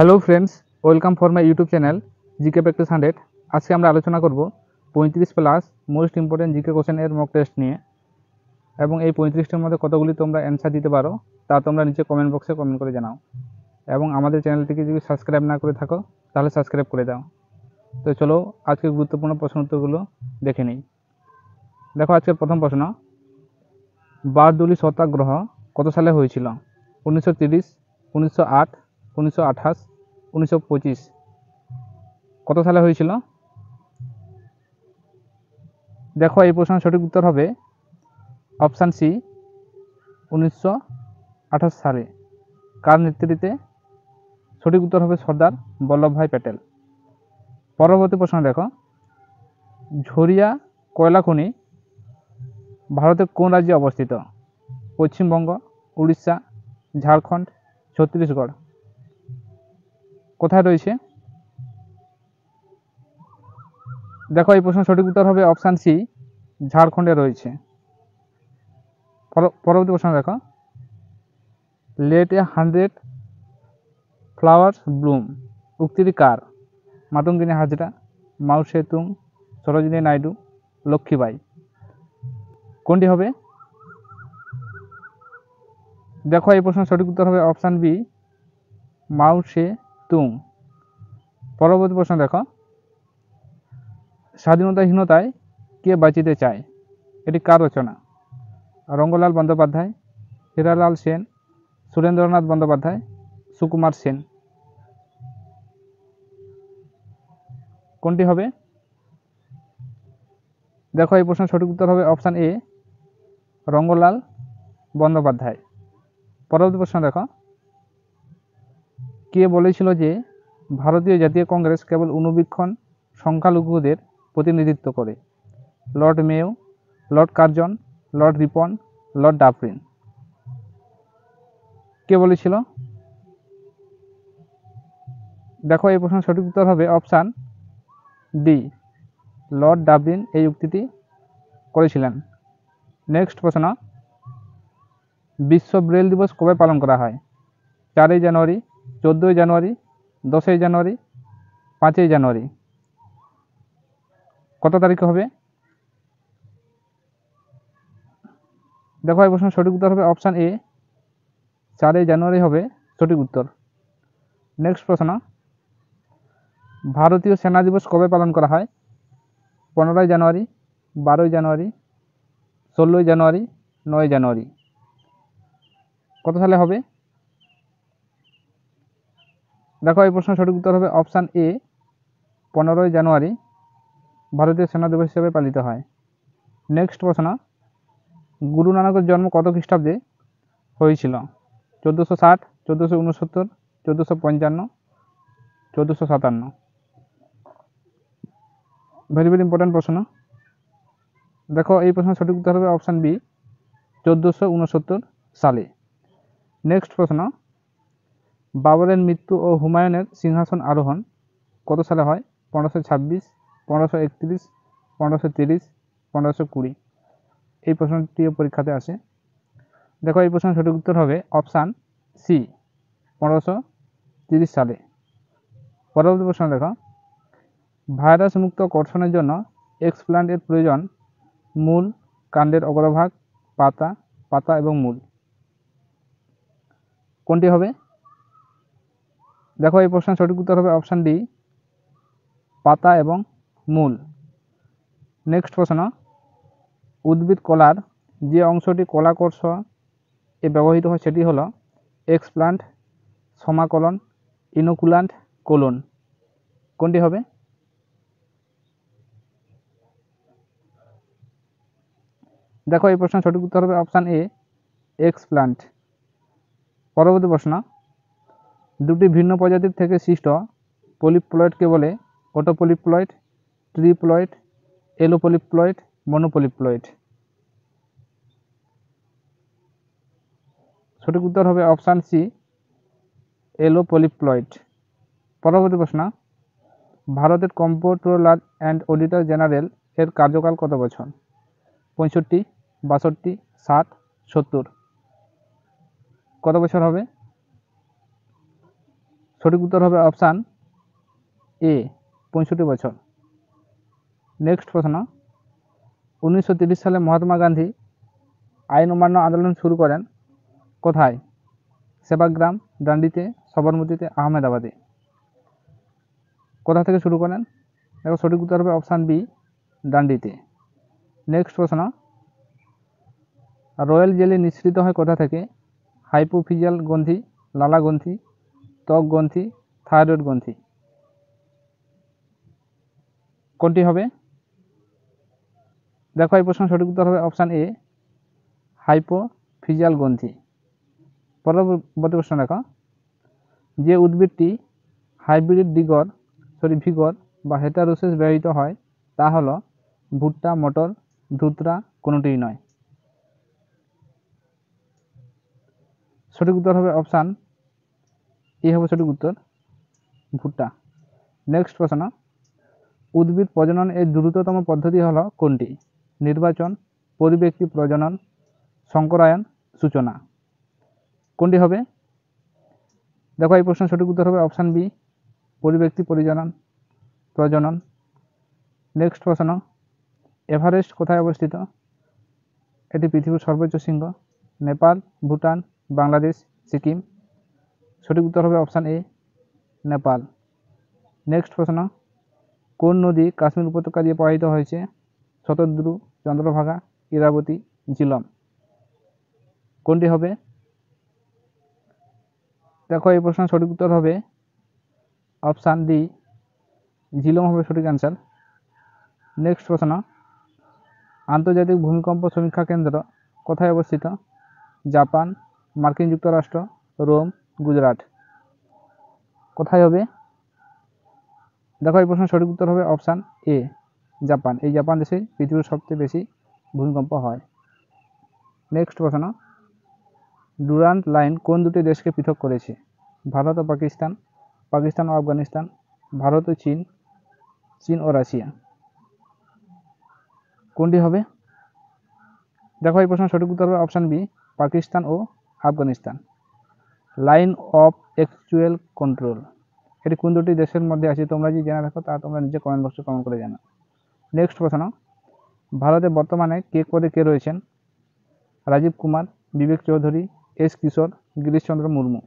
Hello friends, welcome for my YouTube channel GK practice 100। আজকে আমরা আলোচনা করব 35+ মোস্ট ইম্পর্টেন্ট জিকে কোশ্চেন এর মক টেস্ট নিয়ে, এবং এই 35টার মধ্যে কতগুলি তোমরা অ্যান্সার দিতে পারো তা তোমরা নিচে কমেন্ট বক্সে কমেন্ট করে জানাও। এবং আমাদের চ্যানেলটিকে যদি সাবস্ক্রাইব না করে থাকো তাহলে সাবস্ক্রাইব করে দাও। তো চলো আজকের গুরুত্বপূর্ণ প্রশ্ন উত্তরগুলো দেখে নিই। দেখো আজকের প্রথম প্রশ্ন, বারদৌলি সত্যাগ্রহ কত সালে হয়েছিল? 1930, 1908, 1928, 1925। কত সালে হয়েছিল? দেখো এই প্রশ্নের সঠিক উত্তর হবে অপশান সি, 1928 সালে। কার নেতৃত্বে? সঠিক উত্তর হবে সর্দার বল্লভভাই প্যাটেল। পরবর্তী প্রশ্ন দেখো, ঝরিয়া কয়লা খনি ভারতের কোন রাজ্যে অবস্থিত? পশ্চিমবঙ্গ, উড়িষ্যা, ঝাড়খণ্ড, ছত্তিশগড়। কোথায় রয়েছে? দেখো এই প্রশ্নের সঠিক উত্তর হবে অপশান সি, ঝাড়খণ্ডে রয়েছে। পরবর্তী প্রশ্ন দেখো, লেট এ 100 ফ্লাওয়ার্স ব্লুম উক্তিটি কার? মাতঙ্গিনী হাজরা, মাও সেতুং, সরোজিনী নাইডু, লক্ষ্মীবাই। কোনটি হবে? দেখো এই প্রশ্নের সঠিক উত্তর হবে অপশান বি, মাও সেতুং। পরবর্তী প্রশ্ন দেখো, স্বাধীনতাহীনতায় কে বাঁচিতে চায়? এটি কার রচনা? রঙ্গলাল বন্দ্যোপাধ্যায়, হীরালাল সেন, সুরেন্দ্রনাথ বন্দ্যোপাধ্যায়, সুকুমার সেন। কোনটি হবে? দেখো এই প্রশ্নের সঠিক উত্তর হবে অপশান এ, রঙ্গলাল বন্দ্যোপাধ্যায়। পরবর্তী প্রশ্ন দেখো, কে বলেছিল যে ভারতীয় জাতীয় কংগ্রেস কেবল ঊনবীক্ষণ সংখ্যালঘুদের প্রতিনিধিত্ব করে? Lord Mayo, lord Curzon, lord Ripon, lord Dufferin. কে বলেছিল? দেখো এই প্রশ্নের সঠিক উত্তর হবে অপশান ডি, লর্ড ডাফরিন এই উক্তিটি করেছিলেন। নেক্সট প্রশ্ন, বিশ্ব ব্রেল দিবস কবে পালন করা হয়? 4ই জানুয়ারি, 14ই জানুয়ারি, 10ই জানুয়ারি, 5ই জানুয়ারি। কত তারিখে হবে? দেখো এই প্রশ্নের সঠিক উত্তর হবে অপশান এ, 4ই জানুয়ারি হবে সঠিক উত্তর। নেক্সট প্রশ্ন, ভারতীয় সেনা দিবস কবে পালন করা হয়? 15ই জানুয়ারি, 12ই জানুয়ারি, 16ই জানুয়ারি, 9ই জানুয়ারি। কত সালে হবে? দেখো এই প্রশ্নের সঠিক উত্তর হবে অপশান এ, 15ই জানুয়ারি ভারতীয় সেনা দিবস হিসেবে পালিত হয়। নেক্সট প্রশ্ন, গুরু নানকের জন্ম কত খ্রিস্টাব্দে হয়েছিল? 1460, 1469, 1455, 1457। ভেরি ভেরি ইম্পর্টেন্ট প্রশ্ন। দেখো এই প্রশ্নের সঠিক উত্তর হবে অপশান বি, 1469 সালে। নেক্সট প্রশ্ন, বাবরের মৃত্যু ও হুমায়ুনের সিংহাসন আরোহণ কত সালে হয়? 1526, 1531, 1530, 1520। এই প্রশ্নটিও পরীক্ষাতে আসে। দেখো এই প্রশ্নের সঠিক উত্তর হবে অপশান সি, 1530 সালে। পরবর্তী প্রশ্ন দেখো, ভাইরাস মুক্ত কর্ষণের জন্য এক্সপ্ল্যান্ট এর প্রয়োজন মূল, কাণ্ডের অগ্রভাগ, পাতা, পাতা এবং মূল। কোনটি হবে? দেখো এই প্রশ্নের সঠিক উত্তর হবে অপশান ডি, পাতা এবং মূল। নেক্সট প্রশ্ন, উদ্ভিদ কলার যে অংশটি কলাকোষ এ ব্যবহৃত হয় সেটি হলো এক্সপ্ল্যান্ট, সমাকলন, ইনোকুলান্ট, কোলন। কোনটি হবে? দেখো এই প্রশ্নের সঠিক উত্তর হবে অপশান এ, এক্সপ্ল্যান্ট। পরবর্তী প্রশ্ন, দুটি ভিন্ন প্রজাতির থেকে সৃষ্ট পলিপ্লয়েডকে বলে অটোপলিপ্লয়েড, ট্রিপ্লয়েড, এলোপলিপ্লয়েড, মনোপলিপ্লয়েড। সঠিক উত্তর হবে অপশান সি, এলোপলিপ্লয়েড। পরবর্তী প্রশ্ন, ভারতের কম্পট্রোলার অ্যান্ড অডিটর জেনারেল এর কার্যকাল কত বছর? 65, 62, 60, 70। কত বছর হবে? সঠিক উত্তর হবে অপশান এ 65 বছর। নেক্সট প্রশ্ন, 1930 সালে মহাত্মা গান্ধী আইন অমান্য আন্দোলন শুরু করেন কোথায়? সেবাগ্রাম, ডান্ডিতে, সবরমতীতে, আহমেদাবাদে। কোথা থেকে শুরু করেন? দেখো সঠিক উত্তর হবে অপশান বি, ডান্ডিতে। নেক্সট প্রশ্ন, রয়্যাল জেলি নিঃসৃত হয় কোথা থেকে? হাইপোফিজিয়াল গ্রন্থি, লালা গ্রন্থি, ত্বক গ্রন্থি, থাইরয়েড গ্রন্থি। কোনটি হবে? দেখো এই প্রশ্ন সঠিক উত্তর হবে অপশান এ, হাইপোফিজিয়াল গ্রন্থি। পরবর্তী প্রশ্ন দেখো, যে উদ্ভিদটি হাইব্রিড ভিগর বা হেটারোসিস ব্যবহৃত হয় তা হল ভুট্টা, মটর, ধুতরা, কোনোটিই নয়। সঠিক উত্তর হবে অপশান এ হবে সঠিক উত্তর, ভুট্টা। নেক্সট প্রশ্ন, উদ্ভিদ প্রজনন এর দ্রুততম পদ্ধতি হল কোনটি? নির্বাচন, পরিব্যক্তি প্রজনন, সংকরায়ন, সূচনা। কোনটি হবে? দেখো এই প্রশ্নের সঠিক উত্তর হবে অপশান বি, পরিব্যক্তি প্রজনন। নেক্সট প্রশ্ন, এভারেস্ট কোথায় অবস্থিত? এটি পৃথিবীর সর্বোচ্চ শৃঙ্গ। নেপাল, ভুটান, বাংলাদেশ, সিকিম। সঠিক উত্তর হবে অপশান এ, নেপাল। নেক্সট প্রশ্ন, কোন নদী কাশ্মীর উপত্যকা দিয়ে প্রবাহিত হয়েছে? শতদ্রু, চন্দ্রভাগা, ইরাবতী, ঝিলম। কোনটি হবে? দেখো এই প্রশ্নের সঠিক উত্তর হবে অপশান ডি, ঝিলম হবে সঠিক অ্যান্সার। নেক্সট প্রশ্ন, আন্তর্জাতিক ভূমিকম্প সমীক্ষা কেন্দ্র কোথায় অবস্থিত? জাপান, মার্কিন যুক্তরাষ্ট্র, রোম, গুজরাট। কোথায় হবে? দেখো এই প্রশ্নের সঠিক উত্তর হবে অপশান এ, জাপান। এই জাপান দেশে পৃথিবীর সবচেয়ে বেশি ভূমিকম্প হয়। নেক্সট প্রশ্ন, ডুরান্ট লাইন কোন দুটি দেশকে পৃথক করেছে? ভারত ও পাকিস্তান, পাকিস্তান ও আফগানিস্তান, ভারত ও চীন, চীন ও রাশিয়া। কোনটি হবে? দেখো এই প্রশ্নের সঠিক উত্তর হবে অপশান বি, পাকিস্তান ও Afghanistan. Line of actual control এটি কোন দুটি দেশের মধ্যে আছে? তোমরা যদি জেনে রাখো তা তোমরা নিজে কমেন্ট বক্সে কমেন্ট করে জানাও। নেক্সট প্রশ্ন, ভারতে বর্তমানে কে পদে কে রয়েছেন? রাজীব কুমার, বিবেক চৌধুরী, এস কিশোর, গিরিশচন্দ্র মুর্মু।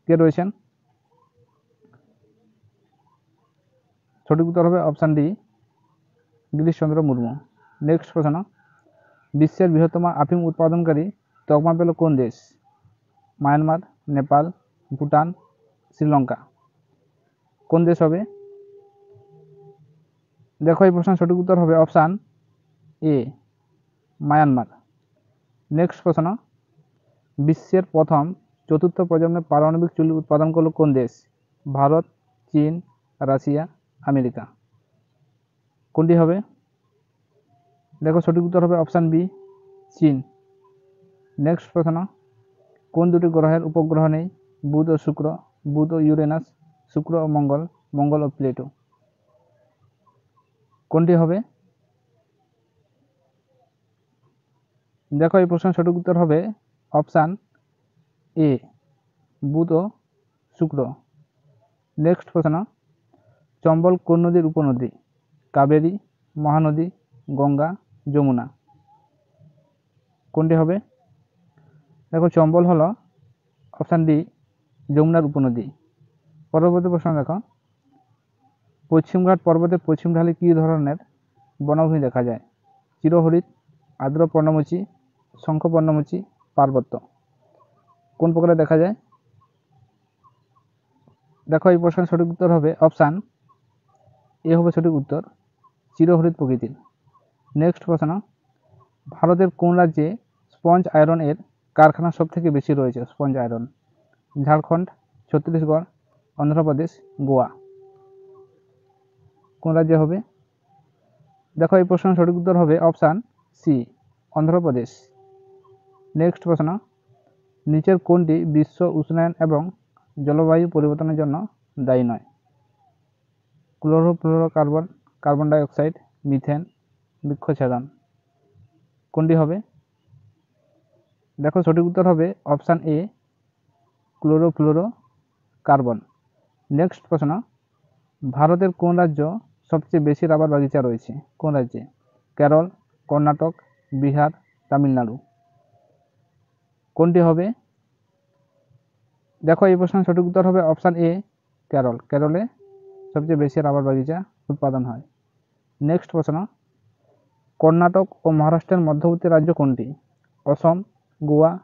কে রয়েছেন? সঠিক উত্তর হবে option D, Girishchandra Murmu. Next প্রশ্ন, বিশ্বের বৃহত্তম আফিম উৎপাদনকারী তকমা পেল কোন দেশ? মায়ানমার, নেপাল, ভুটান, শ্রীলঙ্কা। কোন দেশ হবে? দেখো এই প্রশ্নের সঠিক উত্তর হবে অপশান এ, মায়ানমার। নেক্সট প্রশ্ন, বিশ্বের প্রথম চতুর্থ প্রজন্মের পারমাণবিক চুল্লি উৎপাদন করল কোন দেশ? ভারত, চীন, রাশিয়া, আমেরিকা। কোনটি হবে? দেখো সঠিক উত্তর হবে অপশান বি, চীন। নেক্সট প্রশ্ন, কোন দুটি গ্রহের উপগ্রহ নেই? বুধ ও শুক্র, বুধ ও ইউরেনাস, শুক্র ও মঙ্গল, মঙ্গল ও প্লুটো। কোনটি হবে? দেখো এই প্রশ্নের সঠিক উত্তর হবে অপশান এ, বুধ ও শুক্র। নেক্সট প্রশ্ন, চম্বল কোন নদীর উপনদী? কাবেরী, মহানদী, গঙ্গা, যমুনা। কোনটি হবে? দেখো চম্বল হলো অপশান ডি, যমুনার উপনদী। পরবর্তী প্রশ্ন দেখো, পশ্চিমঘাট পর্বতের পশ্চিম ঢালে কী ধরনের বনভূমি দেখা যায়? চিরহরিৎ, আর্দ্র পর্ণমোচী, শঙ্খ পর্ণমোচী, পার্বত্য। কোন প্রকারে দেখা যায়? দেখো এই প্রশ্নের সঠিক উত্তর হবে অপশান এ হবে সঠিক উত্তর, চিরহরিৎ প্রকৃতির। নেক্সট প্রশ্ন, ভারতের কোন রাজ্যে স্পঞ্জ আয়রন এর কারখানা সব থেকে বেশি রয়েছে? Sponge iron, Jharkhand, Chhattisgarh, Andhra Pradesh, Goa. কোন রাজ্যে হবে? দেখো এই প্রশ্নের সঠিক উত্তর হবে অপশান সি, অন্ধ্রপ্রদেশ। নেক্সট প্রশ্ন, নিচের কোনটি বিশ্ব উষ্ণায়ন এবং জলবায়ু পরিবর্তনের জন্য দায়ী নয়? Chlorofluorocarbon, carbon die oxide, methane, বৃক্ষছেদন। কোনটি হবে? দেখো সঠিক উত্তর হবে option A, chlorofluoro carbon. Next প্রশ্ন, ভারতের কোন রাজ্য সবচেয়ে বেশি রাবার বাগিচা রয়েছে? কোন রাজ্যে? কেরল, কর্ণাটক, বিহার, তামিলনাড়ু। কোনটি হবে? দেখো এই প্রশ্নের সঠিক উত্তর হবে অপশান এ, কেরল। কেরলে সবচেয়ে বেশি রাবার বাগিচা উৎপাদন হয়। নেক্সট প্রশ্ন, কর্ণাটক ও মহারাষ্ট্রের মধ্যবর্তী রাজ্য কোনটি? অসম, গোয়া,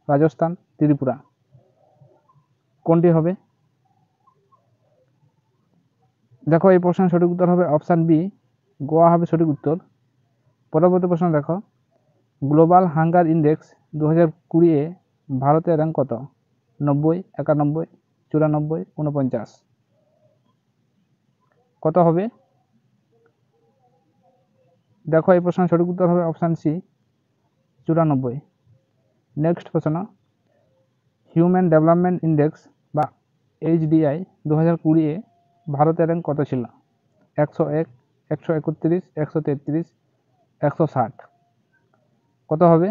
রাজস্থান, ত্রিপুরা। কোনটি হবে? দেখো এই প্রশ্নের সঠিক উত্তর হবে অপশান বি, গোয়া হবে সঠিক উত্তর। পরবর্তী প্রশ্ন দেখো, গ্লোবাল হাঙ্গার ইন্ডেক্স 2020 ভারতের র্যাঙ্ক কত? 90, 91, 94, 49। কত হবে? দেখো এই প্রশ্নের সঠিক উত্তর হবে অপশান সি, 94। নেক্সট প্রশ্ন, হিউম্যান ডেভেলপমেন্ট ইন্ডেক্স বা HDI 2020 ভারতের র্যাঙ্ক কত ছিল? 101, 131, 133, 160। কত হবে?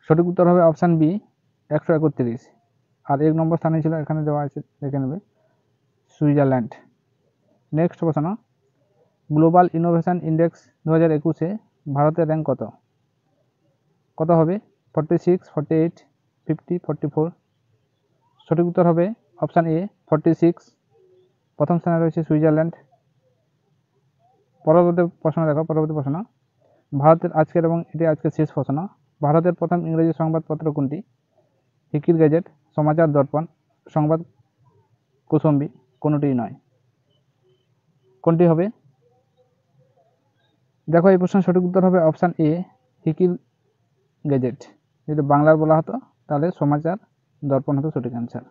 সঠিক উত্তর হবে অপশান বি, 131। আর 1 নম্বর স্থানে ছিল, এখানে দেওয়া আছে, দেখে নেবে, সুইজারল্যান্ড। নেক্সট প্রশ্ন, গ্লোবাল ইনোভেশন ইন্ডেক্স 2021 ভারতের র্যাঙ্ক কত? কত হবে? 46, 48, 50, 44। সঠিক উত্তর হবে অপশান এ, 46। প্রথম স্থানে রয়েছে সুইজারল্যান্ড। পরবর্তী প্রশ্ন দেখো, পরবর্তী প্রশ্ন, ভারতের আজকের, এবং এটি আজকের শেষ প্রশ্ন, ভারতের প্রথম ইংরেজি সংবাদপত্র কোনটি? হিকির গেজেট, সমাচার দর্পণ, সংবাদ কৌশম্বী। কোনোটিই নয়। কোনটি হবে? দেখো এই প্রশ্নের সঠিক উত্তর হবে অপশান এ, হিকির গেজেট। যদি বাংলার বলা হতো তাহলে সমাচার দর্পণ হতো সঠিক অ্যান্সার।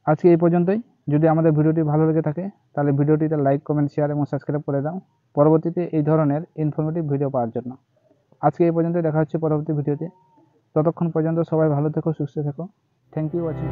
আজকে এই পর্যন্তই। যদি আমাদের ভিডিওটি ভালো লেগে থাকে তাহলে ভিডিওটিতে লাইক, কমেন্ট, শেয়ার এবং সাবস্ক্রাইব করে দাও পরবর্তীতে এই ধরনের ইনফরমেটিভ ভিডিও পাওয়ার জন্য। আজকে এই পর্যন্ত, দেখা হচ্ছে পরবর্তী ভিডিওতে। ততক্ষণ পর্যন্ত সবাই ভালো থেকো, সুস্থ থেকো। Thank you watching.